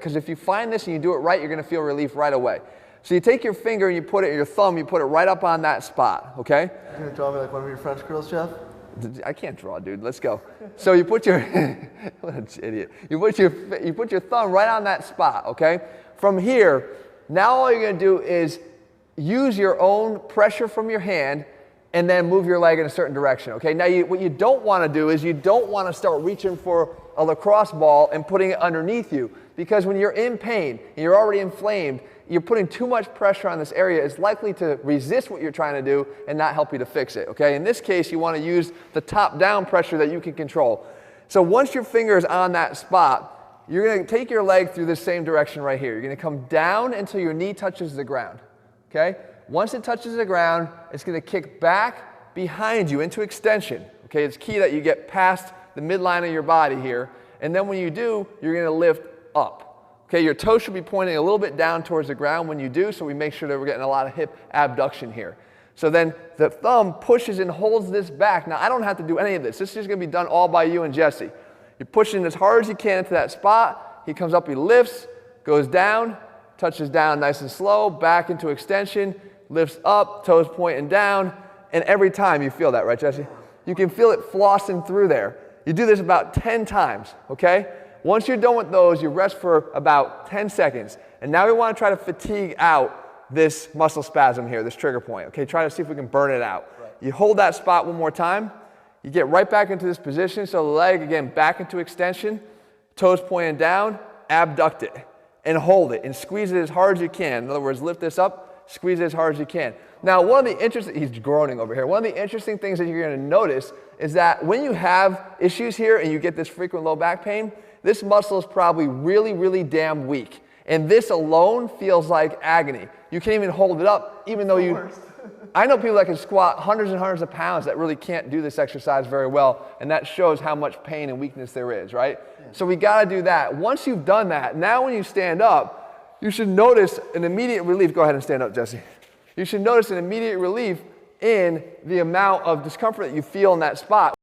because if you find this and you do it right, you're going to feel relief right away. So you take your finger and you put it, your thumb, you put it right up on that spot, okay? You're going to draw me like one of your French girls, Jeff? I can't draw, dude. Let's go. So you put your, what an idiot. You put your thumb right on that spot, okay? From here, now all you're going to do is use your own pressure from your hand and then move your leg in a certain direction, okay? Now, what you don't want to do is you don't want to start reaching for a lacrosse ball and putting it underneath you, because when you're in pain and you're already inflamed, you're putting too much pressure on this area. It's likely to resist what you're trying to do and not help you to fix it, okay? In this case, you want to use the top-down pressure that you can control. So once your finger is on that spot, you're going to take your leg through this same direction right here. You're going to come down until your knee touches the ground, okay? Once it touches the ground, it's going to kick back behind you into extension, okay? It's key that you get past the midline of your body here, and then when you do, you're going to lift up. Okay, your toe should be pointing a little bit down towards the ground when you do, so we make sure that we're getting a lot of hip abduction here. So then the thumb pushes and holds this back. Now, I don't have to do any of this. This is just going to be done all by you and Jesse. You're pushing as hard as you can into that spot. He comes up, he lifts, goes down, touches down nice and slow, back into extension, lifts up, toes pointing down, and every time you feel that, right, Jesse? You can feel it flossing through there. You do this about 10 times, okay? Once you're done with those, you rest for about 10 seconds. And now we want to try to fatigue out this muscle spasm here, this trigger point. Okay, try to see if we can burn it out. Right. You hold that spot one more time. You get right back into this position. So the leg, again, back into extension, toes pointing down, abduct it, and hold it, and squeeze it as hard as you can. In other words, lift this up, squeeze it as hard as you can. Now, he's groaning over here. One of the interesting things that you're going to notice is that when you have issues here and you get this frequent low back pain, this muscle is probably really, really damn weak. And this alone feels like agony. You can't even hold it up, even though you... I know people that can squat hundreds and hundreds of pounds that really can't do this exercise very well, and that shows how much pain and weakness there is, right? Yeah. So we got to do that. Once you've done that, now when you stand up, you should notice an immediate relief. Go ahead and stand up, Jesse. You should notice an immediate relief in the amount of discomfort that you feel in that spot.